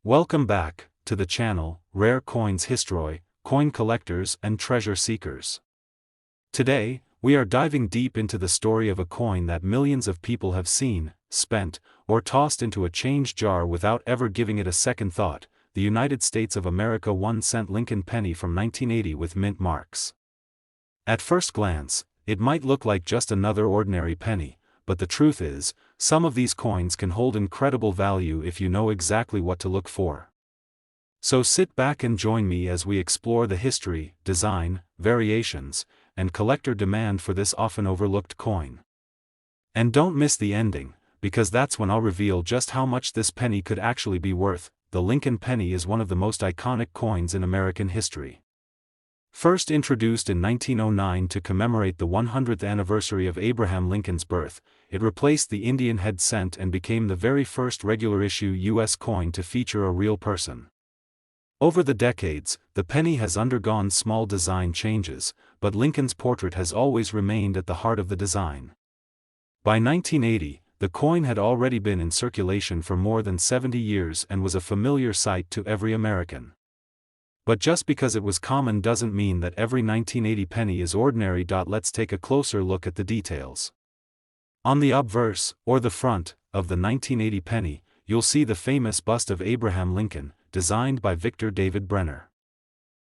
Welcome back to the channel, Rare Coins History, Coin Collectors and Treasure Seekers. Today, we are diving deep into the story of a coin that millions of people have seen, spent, or tossed into a change jar without ever giving it a second thought, the United States of America 1-cent Lincoln penny from 1980 with mint marks. At first glance, it might look like just another ordinary penny, but the truth is, some of these coins can hold incredible value if you know exactly what to look for. So sit back and join me as we explore the history, design, variations, and collector demand for this often overlooked coin. And don't miss the ending, because that's when I'll reveal just how much this penny could actually be worth. The Lincoln penny is one of the most iconic coins in American history. First introduced in 1909 to commemorate the 100th anniversary of Abraham Lincoln's birth, it replaced the Indian head cent and became the very first regular-issue U.S. coin to feature a real person. Over the decades, the penny has undergone small design changes, but Lincoln's portrait has always remained at the heart of the design. By 1980, the coin had already been in circulation for more than 70 years and was a familiar sight to every American. But just because it was common doesn't mean that every 1980 penny is ordinary. Let's take a closer look at the details. On the obverse, or the front, of the 1980 penny, you'll see the famous bust of Abraham Lincoln, designed by Victor David Brenner.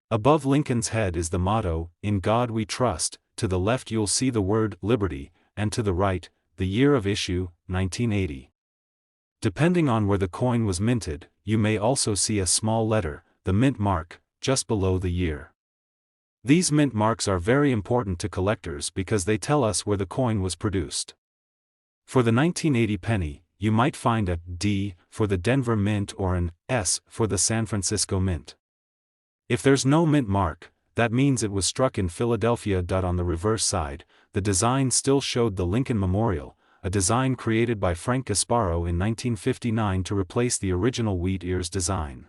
Above Lincoln's head is the motto, "In God We Trust," to the left you'll see the word "Liberty," and to the right, the year of issue, 1980. Depending on where the coin was minted, you may also see a small letter, the mint mark, just below the year. These mint marks are very important to collectors because they tell us where the coin was produced. For the 1980 penny, you might find a D for the Denver Mint or an S for the San Francisco Mint. If there's no mint mark, that means it was struck in Philadelphia. On the reverse side, the design still showed the Lincoln Memorial, a design created by Frank Gasparo in 1959 to replace the original wheat ears design.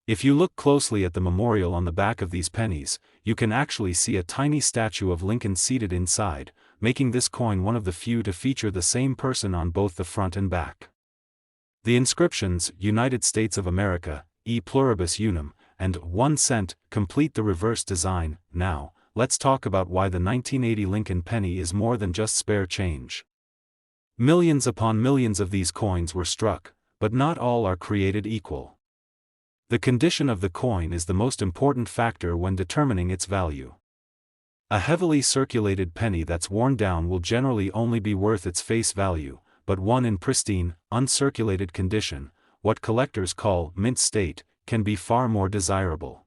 If you look closely at the memorial on the back of these pennies, you can actually see a tiny statue of Lincoln seated inside, making this coin one of the few to feature the same person on both the front and back. The inscriptions, United States of America, E pluribus unum, and 1 cent, complete the reverse design. Now, let's talk about why the 1980 Lincoln penny is more than just spare change. Millions upon millions of these coins were struck, but not all are created equal. The condition of the coin is the most important factor when determining its value. A heavily circulated penny that's worn down will generally only be worth its face value, but one in pristine, uncirculated condition, what collectors call mint state, can be far more desirable.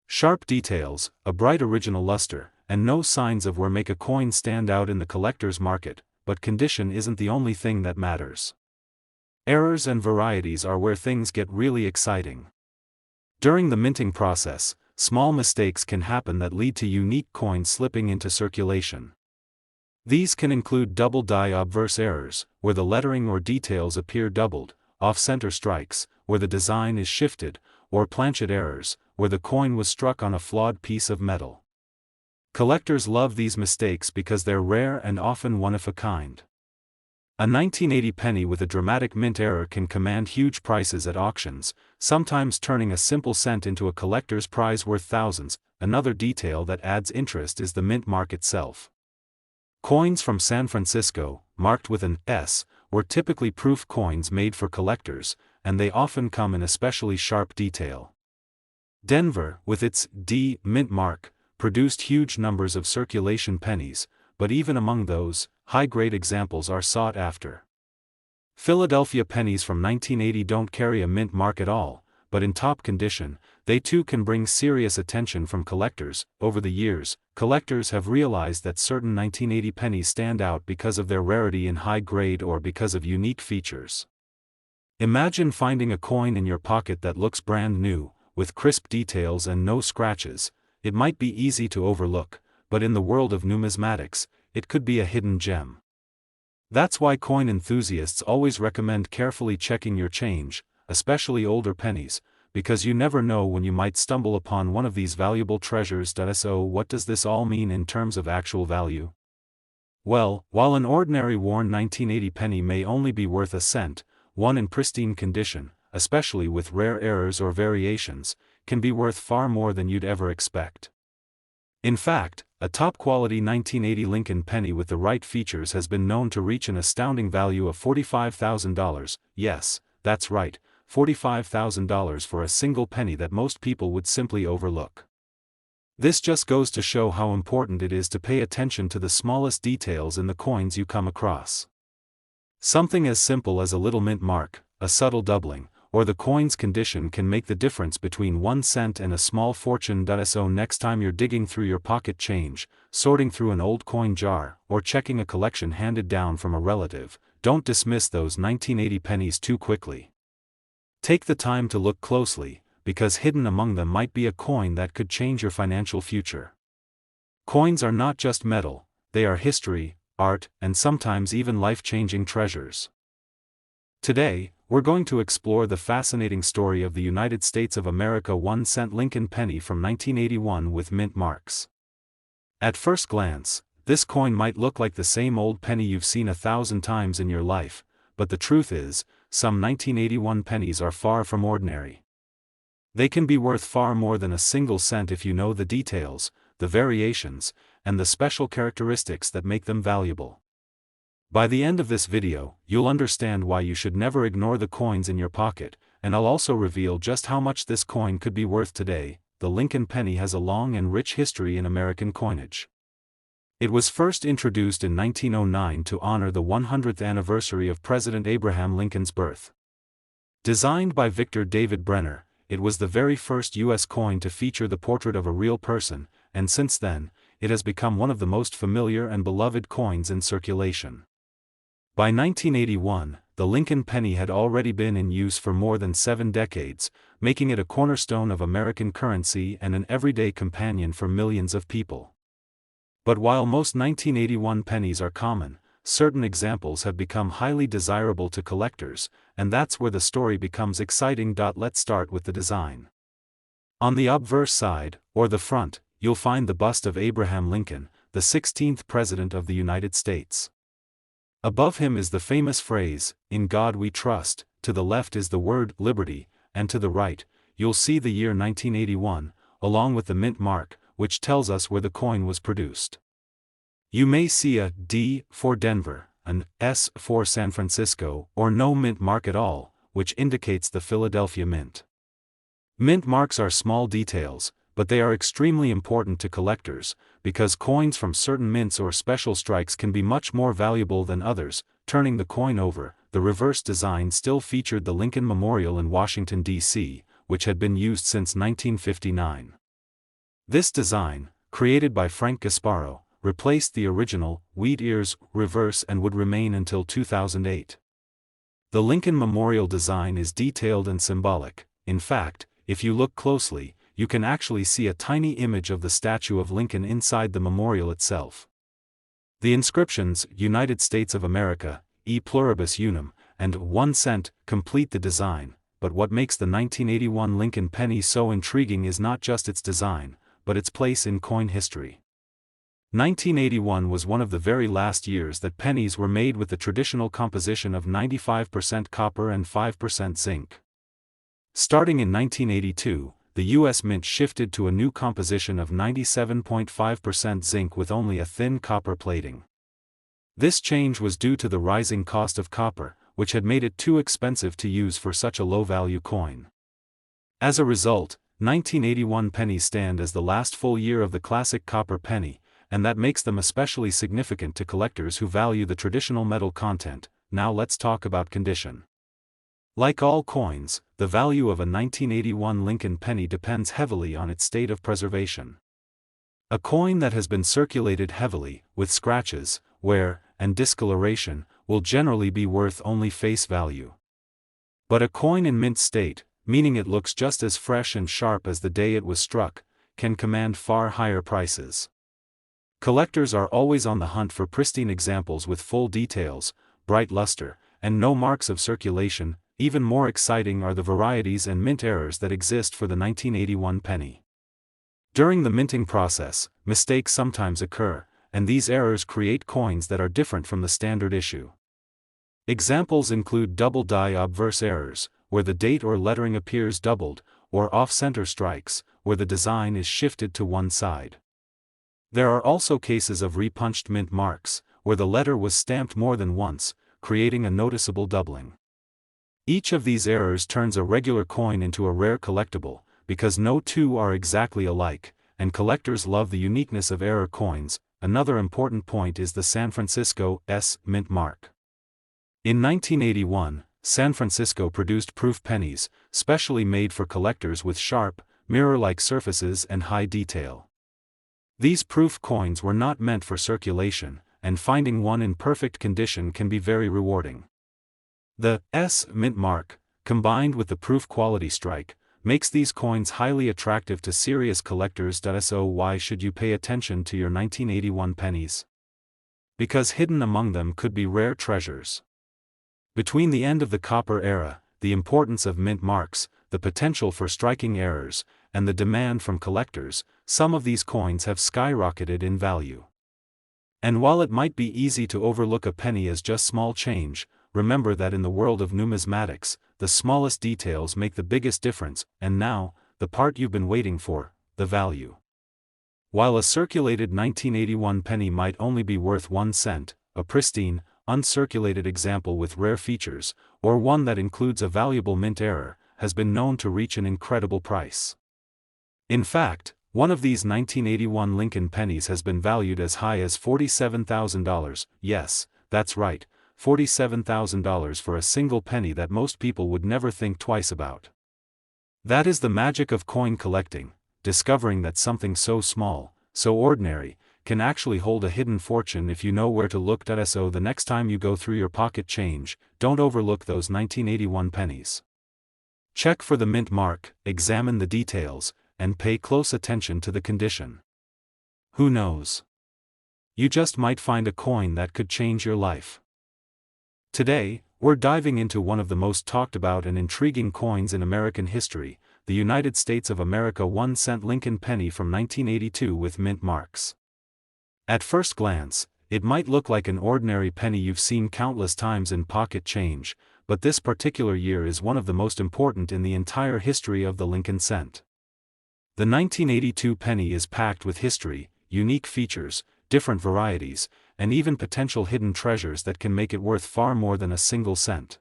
Sharp details, a bright original luster, and no signs of wear make a coin stand out in the collector's market, but condition isn't the only thing that matters. Errors and varieties are where things get really exciting. During the minting process, small mistakes can happen that lead to unique coins slipping into circulation. These can include double die obverse errors, where the lettering or details appear doubled, off-center strikes, where the design is shifted, or planchet errors, where the coin was struck on a flawed piece of metal. Collectors love these mistakes because they're rare and often one of a kind. A 1980 penny with a dramatic mint error can command huge prices at auctions, sometimes turning a simple cent into a collector's prize worth thousands. Another detail that adds interest is the mint mark itself. Coins from San Francisco, marked with an S, were typically proof coins made for collectors, and they often come in especially sharp detail. Denver, with its D mint mark, produced huge numbers of circulation pennies, but even among those, high-grade examples are sought after. Philadelphia pennies from 1980 don't carry a mint mark at all, but in top condition, they too can bring serious attention from collectors. Over the years, collectors have realized that certain 1980 pennies stand out because of their rarity in high grade or because of unique features. Imagine finding a coin in your pocket that looks brand new, with crisp details and no scratches. It might be easy to overlook, but in the world of numismatics, it could be a hidden gem. That's why coin enthusiasts always recommend carefully checking your change, especially older pennies, because you never know when you might stumble upon one of these valuable treasures. So what does this all mean in terms of actual value? Well, while an ordinary worn 1980 penny may only be worth a cent, one in pristine condition, especially with rare errors or variations, can be worth far more than you'd ever expect. In fact, a top-quality 1980 Lincoln penny with the right features has been known to reach an astounding value of $45,000, yes, that's right, $45,000 for a single penny that most people would simply overlook. This just goes to show how important it is to pay attention to the smallest details in the coins you come across. Something as simple as a little mint mark, a subtle doubling, or the coin's condition can make the difference between 1 cent and a small fortune. So next time you're digging through your pocket change, sorting through an old coin jar, or checking a collection handed down from a relative, don't dismiss those 1980 pennies too quickly. Take the time to look closely, because hidden among them might be a coin that could change your financial future. Coins are not just metal, they are history, art, and sometimes even life-changing treasures. Today, we're going to explore the fascinating story of the United States of America 1-cent Lincoln penny from 1981 with mint marks. At first glance, this coin might look like the same old penny you've seen 1,000 times in your life, but the truth is, some 1981 pennies are far from ordinary. They can be worth far more than a single cent if you know the details, the variations, and the special characteristics that make them valuable. By the end of this video, you'll understand why you should never ignore the coins in your pocket, and I'll also reveal just how much this coin could be worth today. The Lincoln penny has a long and rich history in American coinage. It was first introduced in 1909 to honor the 100th anniversary of President Abraham Lincoln's birth. Designed by Victor David Brenner, it was the very first U.S. coin to feature the portrait of a real person, and since then, it has become one of the most familiar and beloved coins in circulation. By 1981, the Lincoln penny had already been in use for more than 7 decades, making it a cornerstone of American currency and an everyday companion for millions of people. But while most 1981 pennies are common, certain examples have become highly desirable to collectors, and that's where the story becomes exciting. Let's start with the design. On the obverse side, or the front, you'll find the bust of Abraham Lincoln, the 16th President of the United States. Above him is the famous phrase, "In God we trust," to the left is the word "liberty," and to the right, you'll see the year 1981, along with the mint mark, which tells us where the coin was produced. You may see a D for Denver, an S for San Francisco, or no mint mark at all, which indicates the Philadelphia Mint. Mint marks are small details, but they are extremely important to collectors, because coins from certain mints or special strikes can be much more valuable than others. Turning the coin over, the reverse design still featured the Lincoln Memorial in Washington, D.C., which had been used since 1959. This design, created by Frank Gasparo, replaced the original wheat ears reverse and would remain until 2008. The Lincoln Memorial design is detailed and symbolic. In fact, if you look closely, you can actually see a tiny image of the statue of Lincoln inside the memorial itself. The inscriptions, United States of America, E pluribus unum, and 1 cent, complete the design, but what makes the 1981 Lincoln penny so intriguing is not just its design, but its place in coin history. 1981 was one of the very last years that pennies were made with the traditional composition of 95% copper and 5% zinc. Starting in 1982, the U.S. Mint shifted to a new composition of 97.5% zinc with only a thin copper plating. This change was due to the rising cost of copper, which had made it too expensive to use for such a low-value coin. As a result, 1981 pennies stand as the last full year of the classic copper penny, and that makes them especially significant to collectors who value the traditional metal content. Now let's talk about condition. Like all coins, the value of a 1981 Lincoln penny depends heavily on its state of preservation. A coin that has been circulated heavily, with scratches, wear, and discoloration, will generally be worth only face value. But a coin in mint state, meaning it looks just as fresh and sharp as the day it was struck, can command far higher prices. Collectors are always on the hunt for pristine examples with full details, bright luster, and no marks of circulation. Even more exciting are the varieties and mint errors that exist for the 1981 penny. During the minting process, mistakes sometimes occur, and these errors create coins that are different from the standard issue. Examples include double die obverse errors, where the date or lettering appears doubled, or off-center strikes, where the design is shifted to one side. There are also cases of repunched mint marks, where the letter was stamped more than once, creating a noticeable doubling. Each of these errors turns a regular coin into a rare collectible, because no two are exactly alike, and collectors love the uniqueness of error coins. Another important point is the San Francisco S mint mark. In 1981, San Francisco produced proof pennies, specially made for collectors with sharp, mirror-like surfaces and high detail. These proof coins were not meant for circulation, and finding one in perfect condition can be very rewarding. The S mint mark, combined with the proof quality strike, makes these coins highly attractive to serious collectors. So why should you pay attention to your 1981 pennies? Because hidden among them could be rare treasures. Between the end of the copper era, the importance of mint marks, the potential for striking errors, and the demand from collectors, some of these coins have skyrocketed in value. And while it might be easy to overlook a penny as just small change, remember that in the world of numismatics, the smallest details make the biggest difference. And now, the part you've been waiting for, the value. While a circulated 1981 penny might only be worth 1 cent, a pristine, uncirculated example with rare features, or one that includes a valuable mint error, has been known to reach an incredible price. In fact, one of these 1981 Lincoln pennies has been valued as high as $47,000, yes, that's right, $47,000 for a single penny that most people would never think twice about. That is the magic of coin collecting, discovering that something so small, so ordinary, can actually hold a hidden fortune if you know where to look. So the next time you go through your pocket change, don't overlook those 1981 pennies. Check for the mint mark, examine the details, and pay close attention to the condition. Who knows? You just might find a coin that could change your life. Today, we're diving into one of the most talked about and intriguing coins in American history, the United States of America 1-cent Lincoln penny from 1982 with mint marks. At first glance, it might look like an ordinary penny you've seen countless times in pocket change, but this particular year is one of the most important in the entire history of the Lincoln cent. The 1982 penny is packed with history, unique features, different varieties, and even potential hidden treasures that can make it worth far more than a single cent.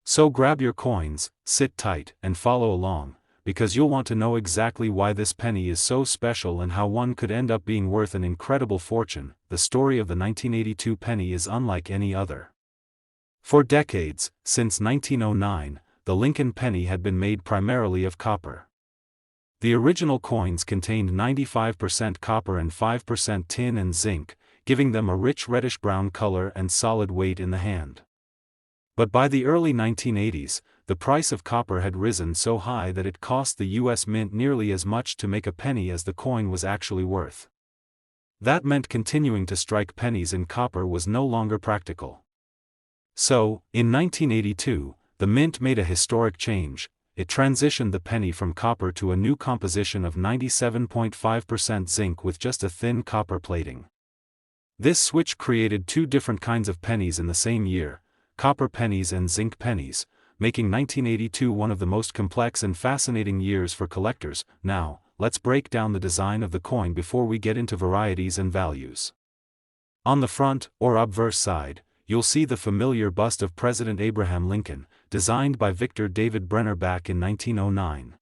So grab your coins, sit tight, and follow along, because you'll want to know exactly why this penny is so special and how one could end up being worth an incredible fortune. The story of the 1982 penny is unlike any other. For decades, since 1909, the Lincoln penny had been made primarily of copper. The original coins contained 95% copper and 5% tin and zinc, giving them a rich reddish-brown color and solid weight in the hand. But by the early 1980s, the price of copper had risen so high that it cost the U.S. Mint nearly as much to make a penny as the coin was actually worth. That meant continuing to strike pennies in copper was no longer practical. So, in 1982, the Mint made a historic change. It transitioned the penny from copper to a new composition of 97.5% zinc with just a thin copper plating. This switch created two different kinds of pennies in the same year, copper pennies and zinc pennies, making 1982 one of the most complex and fascinating years for collectors. Now, let's break down the design of the coin before we get into varieties and values. On the front, or obverse side, you'll see the familiar bust of President Abraham Lincoln, designed by Victor David Brenner back in 1909.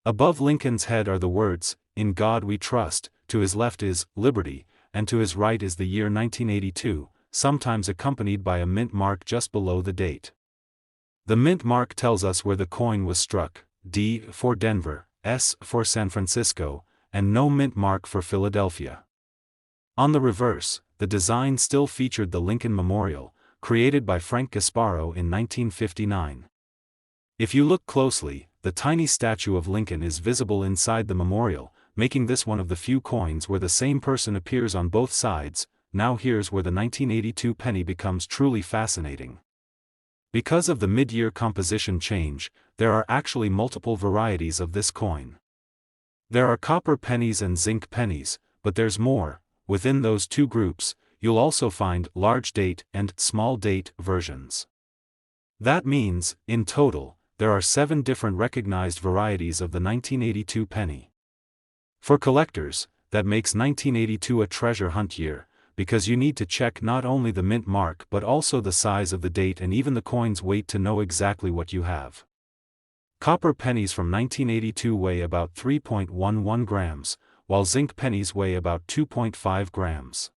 Above Lincoln's head are the words, "In God We Trust," to his left is "Liberty," and to his right is the year 1982, sometimes accompanied by a mint mark just below the date. The mint mark tells us where the coin was struck, D for Denver, S for San Francisco, and no mint mark for Philadelphia. On the reverse, the design still featured the Lincoln Memorial, created by Frank Gasparo in 1959. If you look closely, the tiny statue of Lincoln is visible inside the memorial, making this one of the few coins where the same person appears on both sides. Now here's where the 1982 penny becomes truly fascinating. Because of the mid-year composition change, there are actually multiple varieties of this coin. There are copper pennies and zinc pennies, but there's more. Within those two groups, you'll also find large date and small date versions. That means, in total, there are 7 different recognized varieties of the 1982 penny. For collectors, that makes 1982 a treasure hunt year, because you need to check not only the mint mark but also the size of the date and even the coin's weight to know exactly what you have. Copper pennies from 1982 weigh about 3.11 grams, while zinc pennies weigh about 2.5 grams.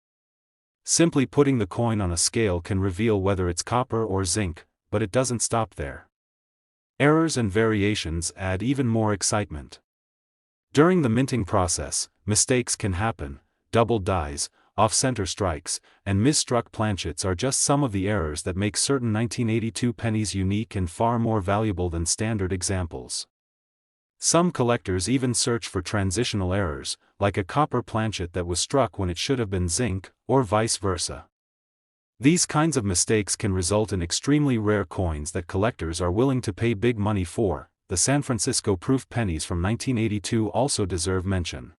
Simply putting the coin on a scale can reveal whether it's copper or zinc, but it doesn't stop there. Errors and variations add even more excitement. During the minting process, mistakes can happen. Doubled dies, off-center strikes, and misstruck planchets are just some of the errors that make certain 1982 pennies unique and far more valuable than standard examples. Some collectors even search for transitional errors, like a copper planchet that was struck when it should have been zinc, or vice versa. These kinds of mistakes can result in extremely rare coins that collectors are willing to pay big money for. The San Francisco proof pennies from 1982 also deserve mention.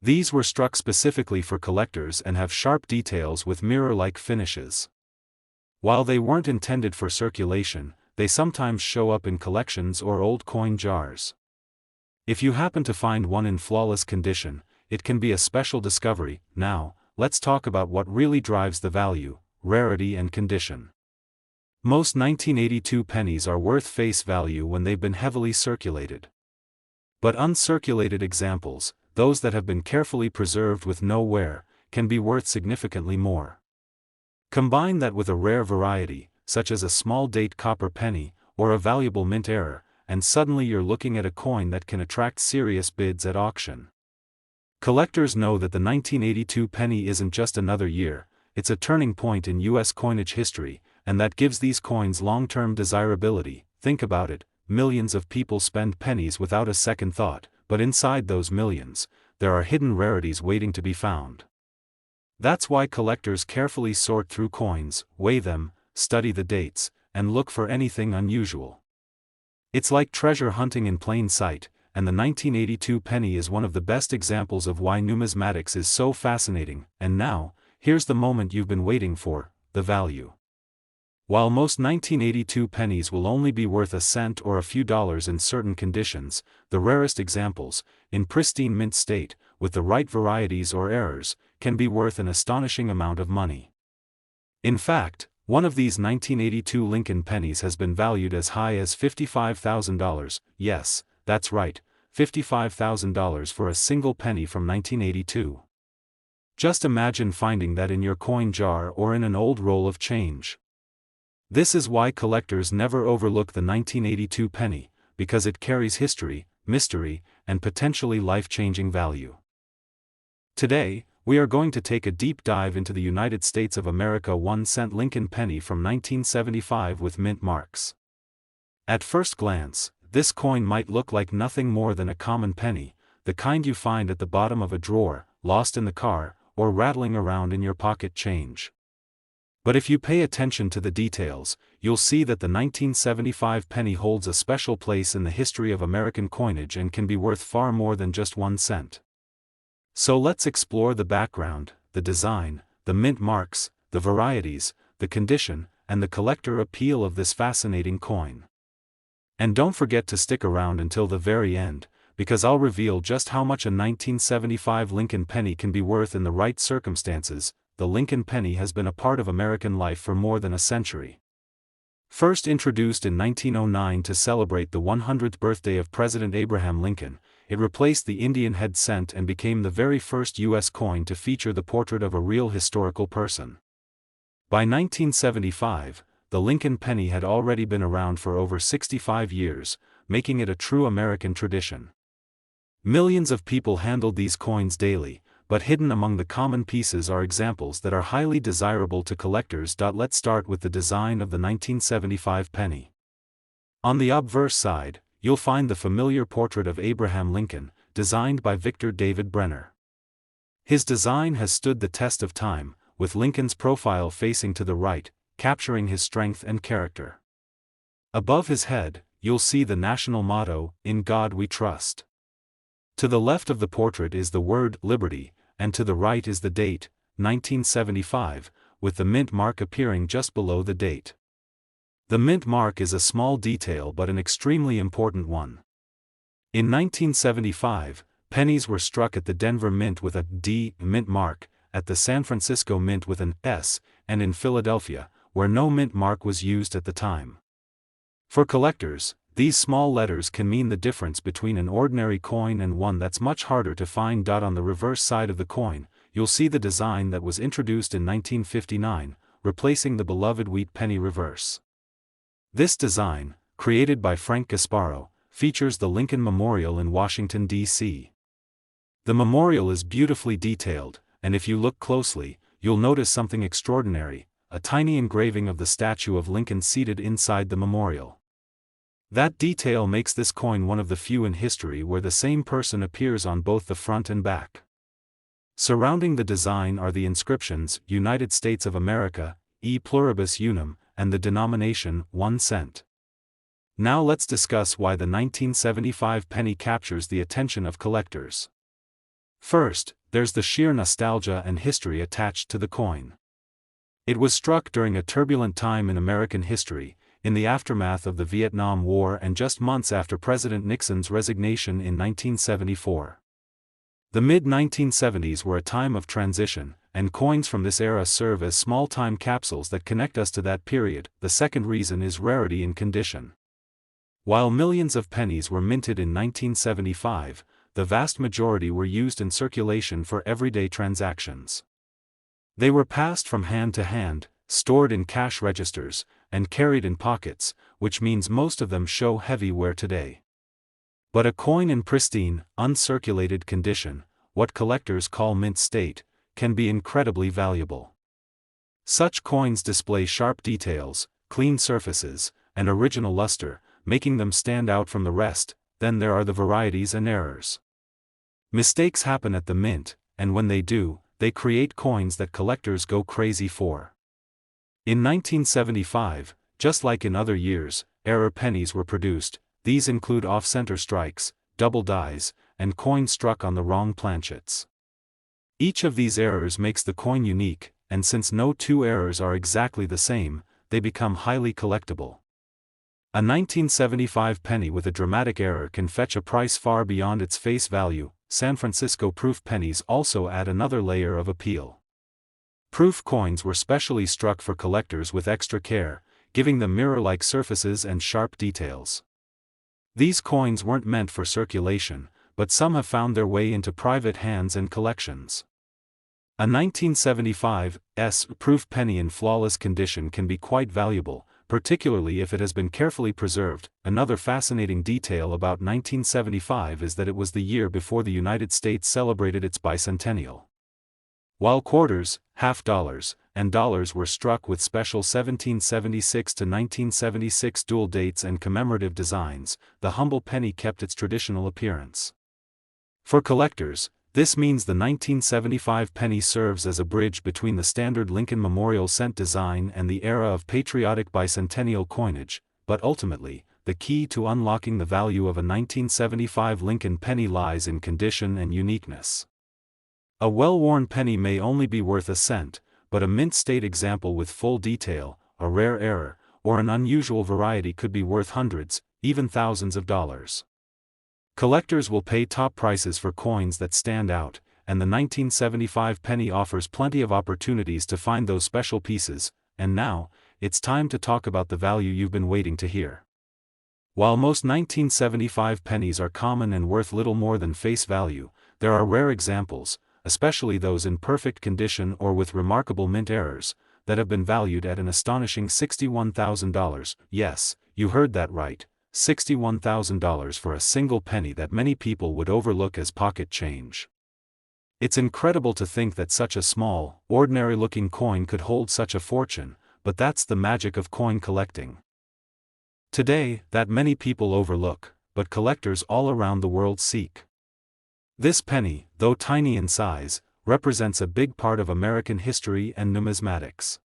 These were struck specifically for collectors and have sharp details with mirror-like finishes. While they weren't intended for circulation, they sometimes show up in collections or old coin jars. If you happen to find one in flawless condition, it can be a special discovery. Now, let's talk about what really drives the value: rarity and condition. Most 1982 pennies are worth face value when they've been heavily circulated. But uncirculated examples, those that have been carefully preserved with no wear, can be worth significantly more. Combine that with a rare variety, such as a small date copper penny, or a valuable mint error, and suddenly you're looking at a coin that can attract serious bids at auction. Collectors know that the 1982 penny isn't just another year, it's a turning point in U.S. coinage history, and that gives these coins long-term desirability. Think about it, millions of people spend pennies without a second thought, but inside those millions, there are hidden rarities waiting to be found. That's why collectors carefully sort through coins, weigh them, study the dates, and look for anything unusual. It's like treasure hunting in plain sight, and the 1982 penny is one of the best examples of why numismatics is so fascinating. And now, here's the moment you've been waiting for: the value. While most 1982 pennies will only be worth a cent or a few dollars in certain conditions, the rarest examples, in pristine mint state, with the right varieties or errors, can be worth an astonishing amount of money. In fact, one of these 1982 Lincoln pennies has been valued as high as $55,000, yes, that's right, $55,000 for a single penny from 1982. Just imagine finding that in your coin jar or in an old roll of change. This is why collectors never overlook the 1982 penny, because it carries history, mystery, and potentially life-changing value. Today, we are going to take a deep dive into the United States of America 1-cent Lincoln penny from 1975 with mint marks. At first glance, this coin might look like nothing more than a common penny, the kind you find at the bottom of a drawer, lost in the car, or rattling around in your pocket change. But if you pay attention to the details, you'll see that the 1975 penny holds a special place in the history of American coinage and can be worth far more than just 1 cent. So let's explore the background, the design, the mint marks, the varieties, the condition, and the collector appeal of this fascinating coin. And don't forget to stick around until the very end, because I'll reveal just how much a 1975 Lincoln penny can be worth in the right circumstances. The Lincoln penny has been a part of American life for more than a century. First introduced in 1909 to celebrate the 100th birthday of President Abraham Lincoln, it replaced the Indian head cent and became the very first U.S. coin to feature the portrait of a real historical person. By 1975, the Lincoln penny had already been around for over 65 years, making it a true American tradition. Millions of people handled these coins daily, but hidden among the common pieces are examples that are highly desirable to collectors. Let's start with the design of the 1975 penny. On the obverse side, you'll find the familiar portrait of Abraham Lincoln, designed by Victor David Brenner. His design has stood the test of time, with Lincoln's profile facing to the right, capturing his strength and character. Above his head, you'll see the national motto, "In God We Trust." To the left of the portrait is the word "Liberty," and to the right is the date, 1975, with the mint mark appearing just below the date. The mint mark is a small detail but an extremely important one. In 1975, pennies were struck at the Denver Mint with a D mint mark, at the San Francisco Mint with an S, and in Philadelphia, where no mint mark was used at the time. For collectors, these small letters can mean the difference between an ordinary coin and one that's much harder to find. On the reverse side of the coin, you'll see the design that was introduced in 1959, replacing the beloved wheat penny reverse. This design, created by Frank Gasparo, features the Lincoln Memorial in Washington, D.C. The memorial is beautifully detailed, and if you look closely, you'll notice something extraordinary, a tiny engraving of the statue of Lincoln seated inside the memorial. That detail makes this coin one of the few in history where the same person appears on both the front and back. Surrounding the design are the inscriptions, United States of America, E pluribus unum, and the denomination, 1 cent. Now let's discuss why the 1975 penny captures the attention of collectors. First, there's the sheer nostalgia and history attached to the coin. It was struck during a turbulent time in American history, in the aftermath of the Vietnam War and just months after President Nixon's resignation in 1974. The mid-1970s were a time of transition, and coins from this era serve as small time capsules that connect us to that period. The second reason is rarity in condition. While millions of pennies were minted in 1975, the vast majority were used in circulation for everyday transactions. They were passed from hand to hand, stored in cash registers, and carried in pockets, which means most of them show heavy wear today. But a coin in pristine, uncirculated condition, what collectors call mint state, can be incredibly valuable. Such coins display sharp details, clean surfaces, and original luster, making them stand out from the rest. Then there are the varieties and errors. Mistakes happen at the mint, and when they do, they create coins that collectors go crazy for. In 1975, just like in other years, error pennies were produced. These include off-center strikes, double dies, and coins struck on the wrong planchets. Each of these errors makes the coin unique, and since no two errors are exactly the same, they become highly collectible. A 1975 penny with a dramatic error can fetch a price far beyond its face value. San Francisco proof pennies also add another layer of appeal. Proof coins were specially struck for collectors with extra care, giving them mirror-like surfaces and sharp details. These coins weren't meant for circulation, but some have found their way into private hands and collections. A 1975 proof penny in flawless condition can be quite valuable, particularly if it has been carefully preserved. Another fascinating detail about 1975 is that it was the year before the United States celebrated its bicentennial. While quarters, half dollars, and dollars were struck with special 1776 to 1976 dual dates and commemorative designs, the humble penny kept its traditional appearance. For collectors, this means the 1975 penny serves as a bridge between the standard Lincoln Memorial cent design and the era of patriotic bicentennial coinage, but ultimately, the key to unlocking the value of a 1975 Lincoln penny lies in condition and uniqueness. A well-worn penny may only be worth a cent, but a mint state example with full detail, a rare error, or an unusual variety could be worth hundreds, even thousands of dollars. Collectors will pay top prices for coins that stand out, and the 1975 penny offers plenty of opportunities to find those special pieces. And now, it's time to talk about the value you've been waiting to hear. While most 1975 pennies are common and worth little more than face value, there are rare examples, especially those in perfect condition or with remarkable mint errors, that have been valued at an astonishing $61,000. Yes, you heard that right. $61,000 for a single penny that many people would overlook as pocket change. It's incredible to think that such a small, ordinary-looking coin could hold such a fortune, but that's the magic of coin collecting. Today, that many people overlook, but collectors all around the world seek. This penny, though tiny in size, represents a big part of American history and numismatics.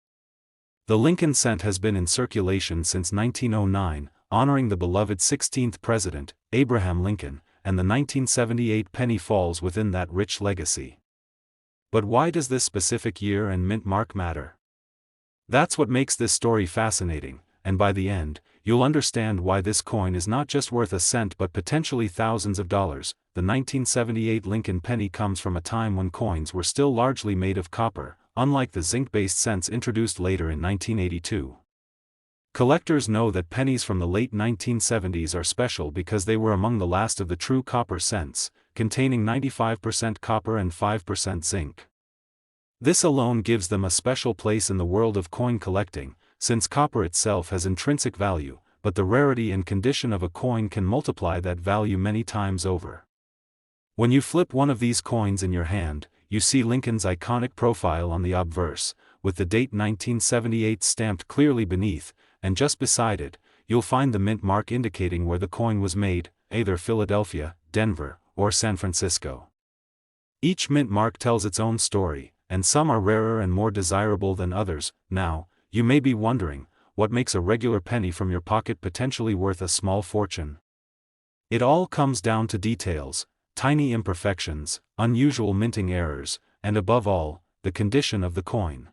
The Lincoln cent has been in circulation since 1909, honoring the beloved 16th President, Abraham Lincoln, and the 1978 penny falls within that rich legacy. But why does this specific year and mint mark matter? That's what makes this story fascinating, and by the end, you'll understand why this coin is not just worth a cent but potentially thousands of dollars. The 1978 Lincoln penny comes from a time when coins were still largely made of copper, unlike the zinc-based cents introduced later in 1982. Collectors know that pennies from the late 1970s are special because they were among the last of the true copper cents, containing 95% copper and 5% zinc. This alone gives them a special place in the world of coin collecting, since copper itself has intrinsic value, but the rarity and condition of a coin can multiply that value many times over. When you flip one of these coins in your hand, you see Lincoln's iconic profile on the obverse, with the date 1978 stamped clearly beneath, and just beside it, you'll find the mint mark indicating where the coin was made, either Philadelphia, Denver, or San Francisco. Each mint mark tells its own story, and some are rarer and more desirable than others. Now, you may be wondering, what makes a regular penny from your pocket potentially worth a small fortune? It all comes down to details, tiny imperfections, unusual minting errors, and above all, the condition of the coin.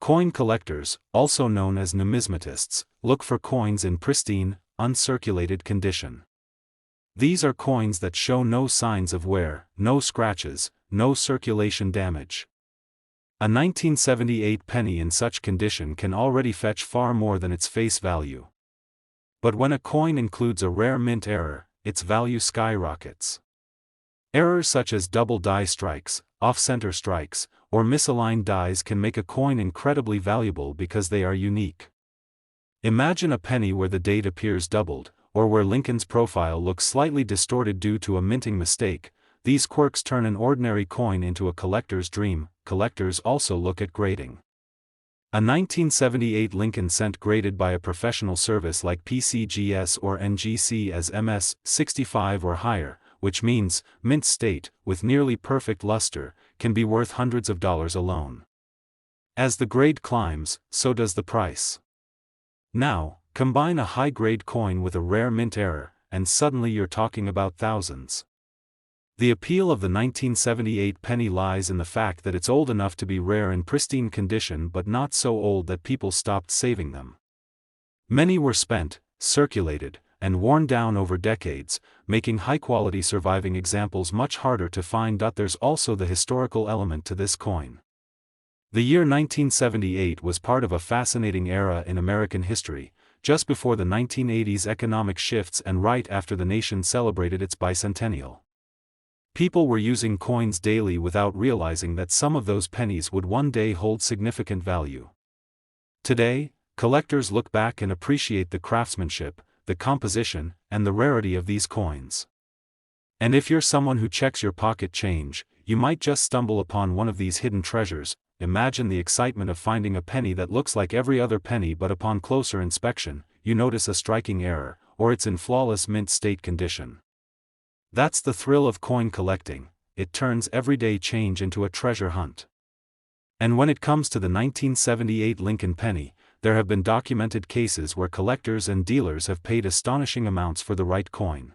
Coin collectors, also known as numismatists, look for coins in pristine, uncirculated condition. These are coins that show no signs of wear, no scratches, no circulation damage. A 1978 penny in such condition can already fetch far more than its face value. But when a coin includes a rare mint error, its value skyrockets. Errors such as double die strikes, off-center strikes, or misaligned dies can make a coin incredibly valuable because they are unique. Imagine a penny where the date appears doubled, or where Lincoln's profile looks slightly distorted due to a minting mistake. These quirks turn an ordinary coin into a collector's dream. Collectors also look at grading. A 1978 Lincoln cent graded by a professional service like PCGS or NGC as MS 65 or higher, which means mint state, with nearly perfect luster, can be worth hundreds of dollars alone. As the grade climbs, so does the price. Now, combine a high-grade coin with a rare mint error, and suddenly you're talking about thousands. The appeal of the 1978 penny lies in the fact that it's old enough to be rare in pristine condition but not so old that people stopped saving them. Many were spent, circulated, and worn down over decades, making high-quality surviving examples much harder to find. There's also the historical element to this coin. The year 1978 was part of a fascinating era in American history, just before the 1980s economic shifts and right after the nation celebrated its bicentennial. People were using coins daily without realizing that some of those pennies would one day hold significant value. Today, collectors look back and appreciate the craftsmanship, the composition, and the rarity of these coins. And if you're someone who checks your pocket change, you might just stumble upon one of these hidden treasures. Imagine the excitement of finding a penny that looks like every other penny, but upon closer inspection, you notice a striking error, or it's in flawless mint state condition. That's the thrill of coin collecting. It turns everyday change into a treasure hunt. And when it comes to the 1978 Lincoln penny, there have been documented cases where collectors and dealers have paid astonishing amounts for the right coin.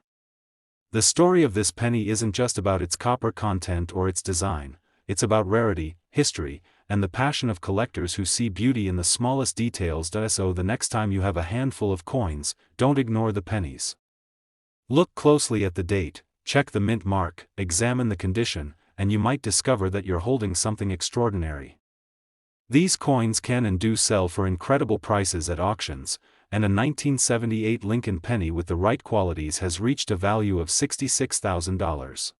The story of this penny isn't just about its copper content or its design, it's about rarity, history, and the passion of collectors who see beauty in the smallest details. So the next time you have a handful of coins, don't ignore the pennies. Look closely at the date, check the mint mark, examine the condition, and you might discover that you're holding something extraordinary. These coins can and do sell for incredible prices at auctions, and a 1978 Lincoln penny with the right qualities has reached a value of $66,000.